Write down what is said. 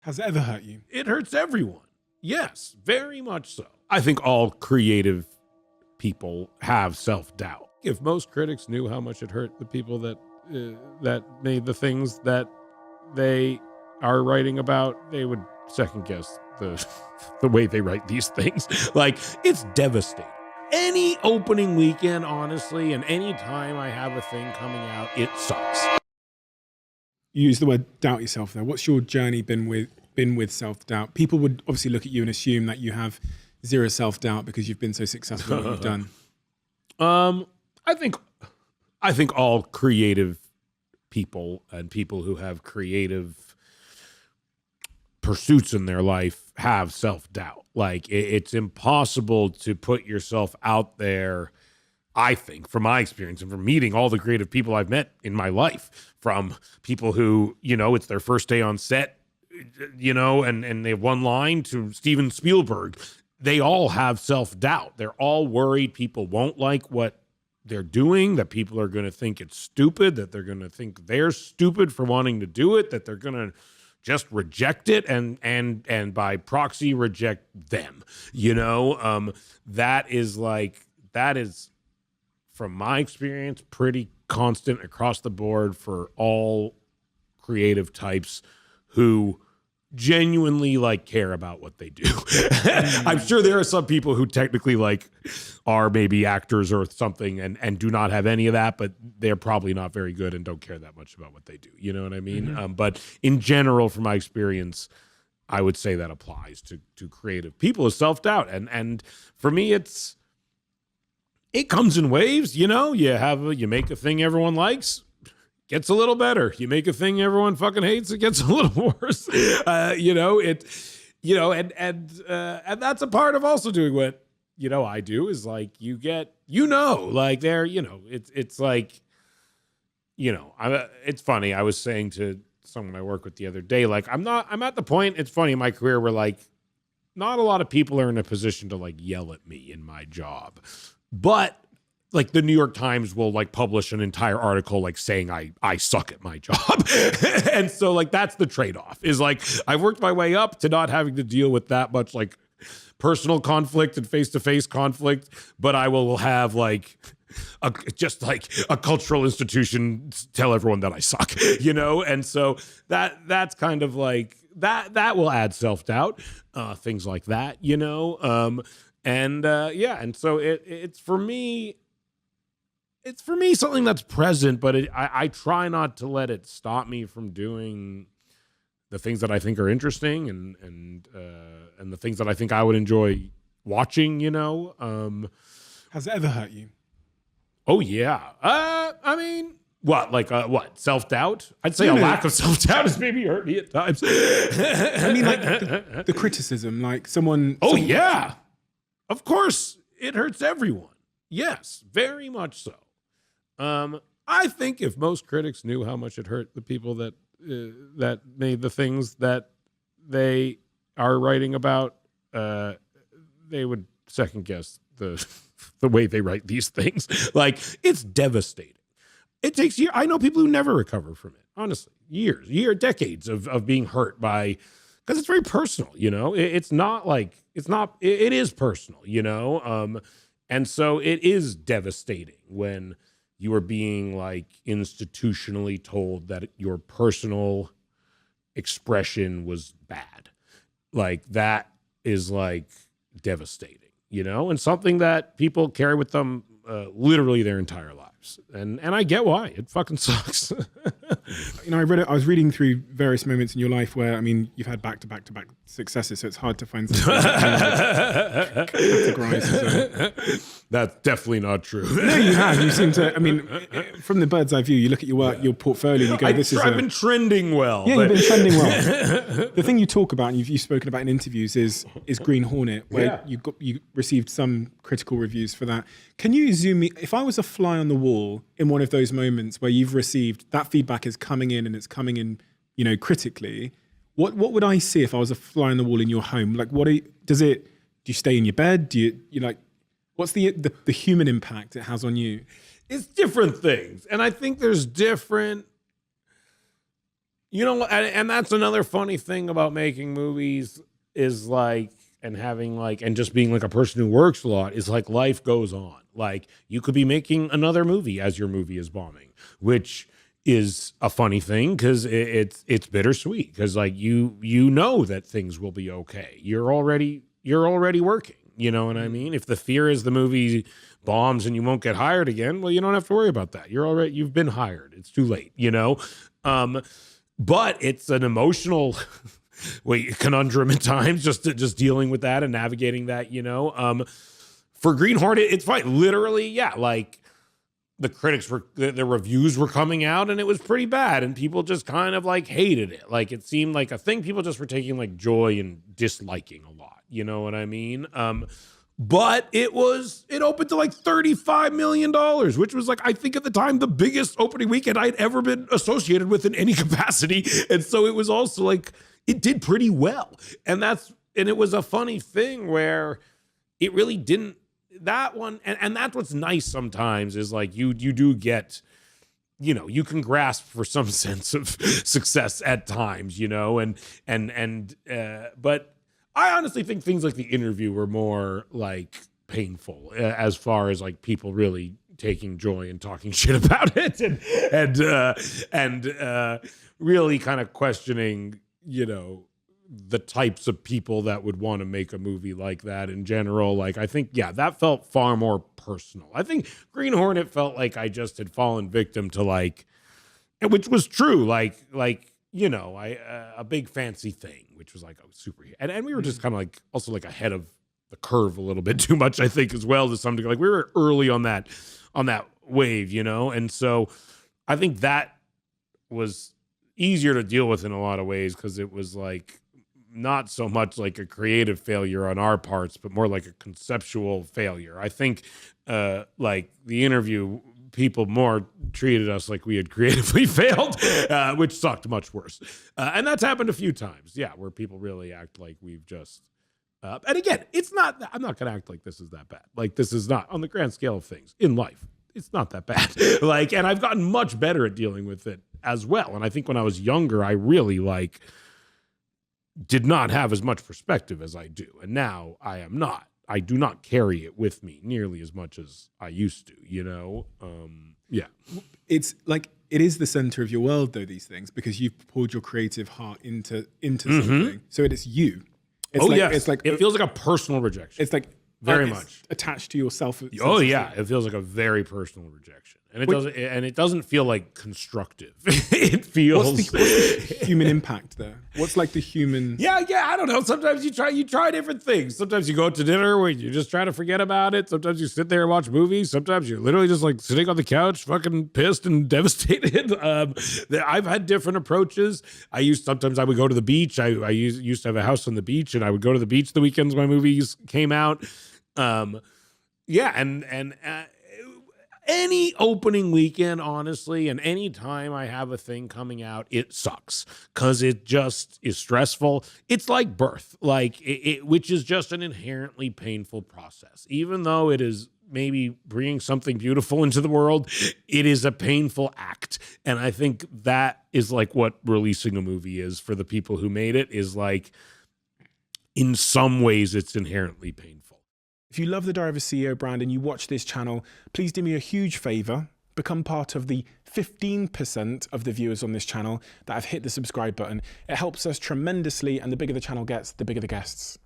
Has it ever hurt you? It hurts everyone. Yes, very much so. I think all creative people have self-doubt. If most critics knew how much it hurt the people that made the things that they are writing about, they would second guess the way they write these things. Like, it's devastating. Any opening weekend, honestly, and any time I have a thing coming out, it sucks. You use the word doubt yourself there. What's your journey been with self-doubt? People would obviously look at you and assume that you have zero self-doubt because you've been so successful at what you've done. I think all creative people and people who have creative pursuits in their life have self-doubt. Like, it's impossible to put yourself out there, I think, from my experience and from meeting all the creative people I've met in my life, from people who, it's their first day on set, and they have one line, to Steven Spielberg. They all have self-doubt. They're all worried people won't like what they're doing, that people are going to think it's stupid, that they're going to think they're stupid for wanting to do it, that they're going to just reject it and by proxy reject them. That is from my experience pretty constant across the board for all creative types who genuinely care about what they do. I'm sure there are some people who technically are maybe actors or something and do not have any of that, but they're probably not very good and don't care that much about what they do. You know what I mean? Mm-hmm. But in general, from my experience, I would say that applies to creative people, is self-doubt. And for me, it comes in waves. You make a thing everyone likes, gets a little better. You make a thing everyone fucking hates, it gets a little worse. And that's a part of also doing what I do, is you get it's funny. I was saying to someone I work with the other day, I'm at the point, it's funny in my career where not a lot of people are in a position to yell at me in my job, but the New York Times will publish an entire article saying I suck at my job. And so that's the trade-off, is I've worked my way up to not having to deal with that much personal conflict and face-to-face conflict, but I will have a cultural institution tell everyone that I suck, And so that's kind of that will add self-doubt, things like that, and so it's for me. It's for me something that's present, but I try not to let it stop me from doing the things that I think are interesting and the things that I think I would enjoy watching. Has it ever hurt you? Oh yeah. I mean, what self-doubt? I'd say a lack of self-doubt has maybe hurt me at times. I mean, the criticism, someone. Oh yeah, of course it hurts everyone. Yes, very much so. I think if most critics knew how much it hurt the people that made the things that they are writing about, they would second guess the way they write these things. It's devastating. It takes years. I know people who never recover from it. Honestly, decades of being hurt by, because it's very personal. It is personal. And so it is devastating when you are being institutionally told that your personal expression was bad. That is devastating, and something that people carry with them literally their entire lives. And I get why. It fucking sucks. I was reading through various moments in your life where, you've had back-to-back successes, so it's hard to find something that categorize. That's definitely not true. No, you have. You seem to, from the bird's eye view, you look at your work, your portfolio, and you go, I've been trending well. Yeah, you've been trending well. The thing you talk about, and you've spoken about in interviews, is Green Hornet, where you received some critical reviews for that. Can you zoom me, if I was a fly on the wall in one of those moments where you've received, that feedback is coming in and it's coming in, critically, what would I see if I was a fly on the wall in your home? Do you stay in your bed? Do you what's the human impact it has on you? It's different things. And I think there's different You know, and that's another funny thing about making movies is like, and having like, and just being like a person who works a lot is like life goes on. Like you could be making another movie as your movie is bombing, which is a funny thing because it's bittersweet because like you know that things will be okay. You're already working. You know what I mean? If the fear is the movie bombs and you won't get hired again, well, you don't have to worry about that. You've been hired. It's too late. You know. But it's an emotional conundrum at times, just dealing with that and navigating that, you know. For Green Hornet, it's fine. Literally, yeah, like the critics the reviews were coming out and it was pretty bad and people just kind of like hated it. Like it seemed like a thing people just were taking like joy in disliking a lot. You know what I mean? But it opened to like $35 million, which was like, I think at the time, the biggest opening weekend I'd ever been associated with in any capacity. And so it was also like, it did pretty well. And it was a funny thing where it really didn't, that one, and that's what's nice sometimes is like, you do get, you know, you can grasp for some sense of success at times, you know, but I honestly think things like The Interview were more like painful as far as like people really taking joy and talking shit about it and really kind of questioning, you know, the types of people that would want to make a movie like that in general. Like, I think, yeah, that felt far more personal. I think Green Hornet felt like I just had fallen victim to like, which was true. Like, you know, a big fancy thing, which was like a super, and we were just kind of like also like ahead of the curve a little bit too much, I think, as well to some degree. Like we were early on that wave, you know, and so I think that was easier to deal with in a lot of ways because it was like not so much like a creative failure on our parts, but more like a conceptual failure. I think like The Interview, people more treated us like we had creatively failed, which sucked much worse. And that's happened a few times, yeah, where people really act like we've just, and again, I'm not going to act like this is that bad. Like this is not, on the grand scale of things in life, it's not that bad. Like, and I've gotten much better at dealing with it as well. And I think when I was younger, I really like did not have as much perspective as I do. And now I do not carry it with me nearly as much as I used to, you know? Yeah. It's like, it is the center of your world though, these things, because you've poured your creative heart into something. So it is you. It's yes. It's like, it feels like a personal rejection. It's like very much attached to yourself. Oh yeah. It feels like a very personal rejection. And it doesn't feel like constructive. It feels what's the human impact there? What's like the human? Yeah. I don't know. Sometimes you try different things. Sometimes you go out to dinner where you just try to forget about it. Sometimes you sit there and watch movies. Sometimes you're literally just like sitting on the couch, fucking pissed and devastated. I've had different approaches. Sometimes I would go to the beach. I used to have a house on the beach, and I would go to the beach the weekends my movies came out. Any opening weekend, honestly, and any time I have a thing coming out, it sucks because it just is stressful. It's like birth, like which is just an inherently painful process. Even though it is maybe bringing something beautiful into the world, it is a painful act. And I think that is like what releasing a movie is for the people who made it, is like, in some ways, it's inherently painful. If you love the Diary of a CEO brand and you watch this channel, please do me a huge favor. Become part of the 15% of the viewers on this channel that have hit the subscribe button. It helps us tremendously, and the bigger the channel gets, the bigger the guests.